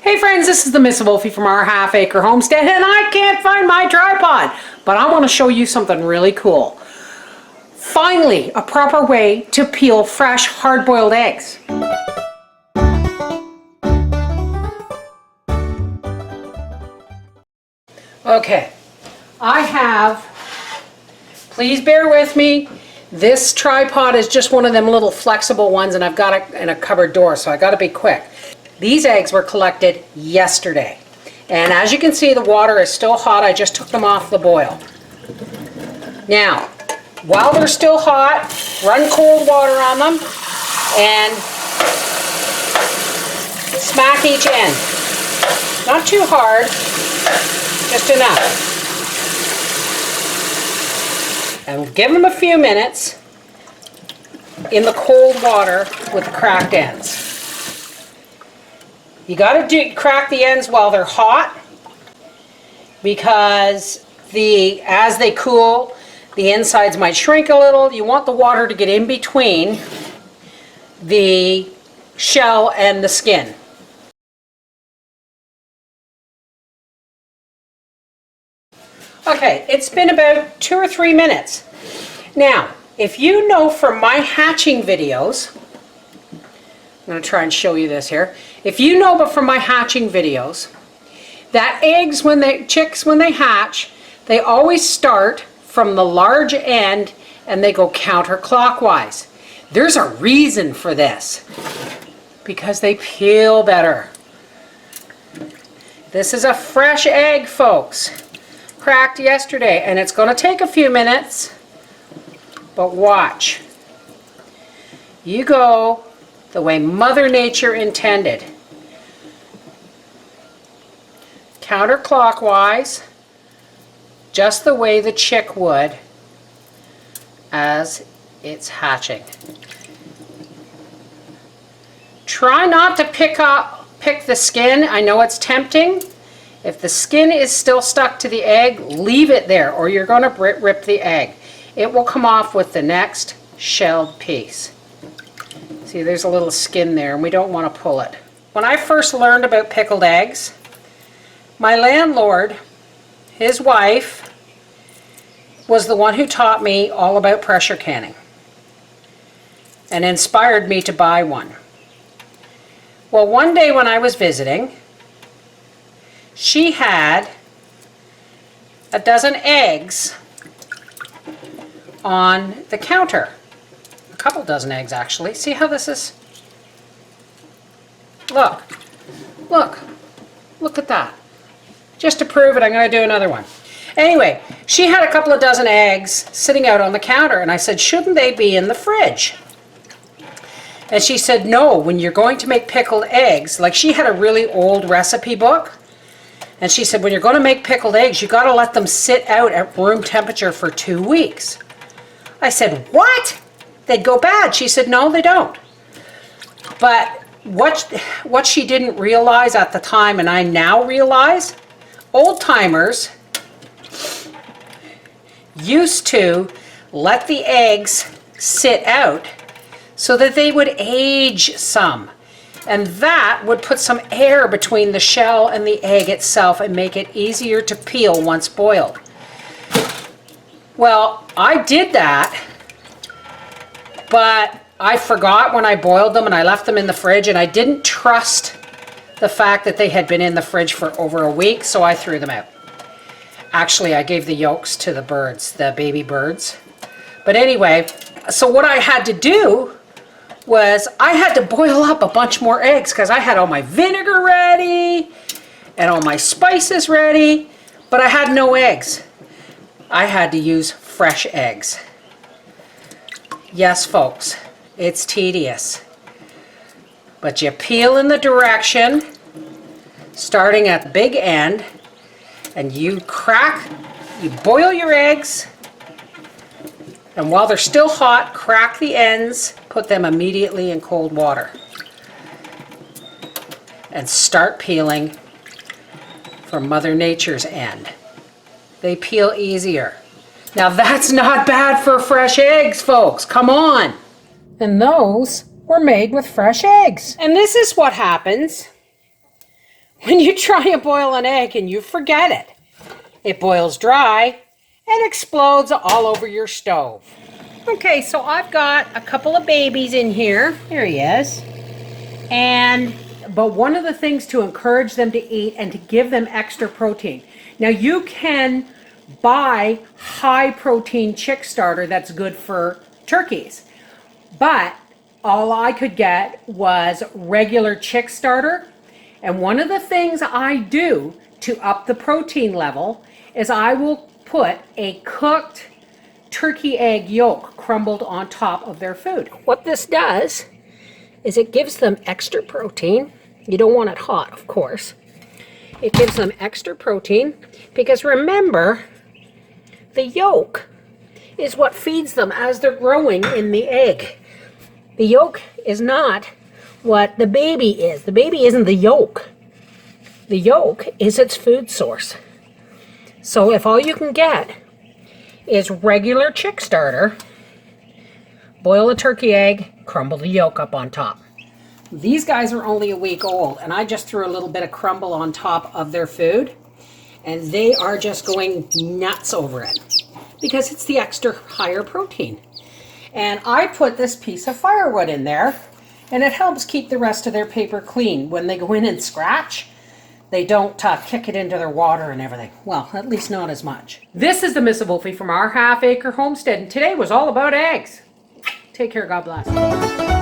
Hey friends, this is the Miss Wolfie from our half-acre homestead, and I can't find my tripod, but I want to show you something really cool. Finally, a proper way to peel fresh hard-boiled eggs. Okay, I have, please bear with me, this tripod is just one of them little flexible ones, and I've got it in a cupboard door, so I got to be quick. These eggs were collected yesterday, and as you can see, the water is still hot. I just took them off the boil. Now, while they're still hot, run cold water on them and smack each end. Not too hard, just enough. And give them a few minutes in the cold water with the cracked ends. You got to crack the ends while they're hot, because as they cool, the insides might shrink a little. You want the water to get in between the shell and the skin. Okay, it's been about 2 or 3 minutes. Now, if you know from my hatching videos, I'm going to try and show you this here. If you know but from my hatching videos, that eggs, chicks when they hatch, they always start from the large end and they go counterclockwise. There's a reason for this, because they peel better. This is a fresh egg, folks. Cracked yesterday, and it's going to take a few minutes, but watch. You go the way Mother Nature intended. Counterclockwise, just the way the chick would as it's hatching. Try not to pick the skin. I know it's tempting. If the skin is still stuck to the egg, leave it there, or you're going to rip the egg. It will come off with the next shelled piece. See, there's a little skin there, and we don't want to pull it. When I first learned about pickled eggs, my landlord, his wife, was the one who taught me all about pressure canning and inspired me to buy one. Well, one day when I was visiting, she had a dozen eggs on the counter. A couple dozen eggs, actually. See how this is? Look at that. Just to prove it, I'm going to do another one. Anyway, she had a couple of dozen eggs sitting out on the counter, and I said, shouldn't they be in the fridge? And she said, no, when you're going to make pickled eggs, like she had a really old recipe book, and she said, when you're going to make pickled eggs, you got to let them sit out at room temperature for 2 weeks. I said, what? They'd go bad. She said, no, they don't. But what she didn't realize at the time, and I now realize, old timers used to let the eggs sit out so that they would age some. And that would put some air between the shell and the egg itself and make it easier to peel once boiled. Well, I did that, but I forgot when I boiled them and I left them in the fridge, and I didn't trust the fact that they had been in the fridge for over a week, so I threw them out. Actually, I gave the yolks to the birds, the baby birds. But anyway, so what I had to do was I had to boil up a bunch more eggs, because I had all my vinegar ready and all my spices ready, but I had no eggs. I had to use fresh eggs. Yes, folks, it's tedious. But you peel in the direction, starting at the big end, and you boil your eggs, and while they're still hot, crack the ends, put them immediately in cold water, and start peeling from Mother Nature's end. They peel easier. Now that's not bad for fresh eggs, folks. Come on. And those were made with fresh eggs. And this is what happens when you try and boil an egg and you forget it, it boils dry and explodes all over your stove. Okay, so I've got a couple of babies in here. There he is. But one of the things to encourage them to eat and to give them extra protein. Now you can buy high protein chick starter that's good for turkeys, but all I could get was regular chick starter. And one of the things I do to up the protein level is I will put a cooked turkey egg yolk crumbled on top of their food. What this does is it gives them extra protein. You don't want it hot, of course. It gives them extra protein because remember, the yolk is what feeds them as they're growing in the egg. The yolk is not what the baby is. The baby isn't the yolk. The yolk is its food source. So if all you can get is regular chick starter, boil a turkey egg, crumble the yolk up on top. These guys are only a week old, and I just threw a little bit of crumble on top of their food, and they are just going nuts over it because it's the extra higher protein. And I put this piece of firewood in there, and it helps keep the rest of their paper clean. When they go in and scratch, they don't kick it into their water and everything. Well, at least not as much. This is the Miss Wolfie from our half-acre homestead, and today was all about eggs. Take care, God bless.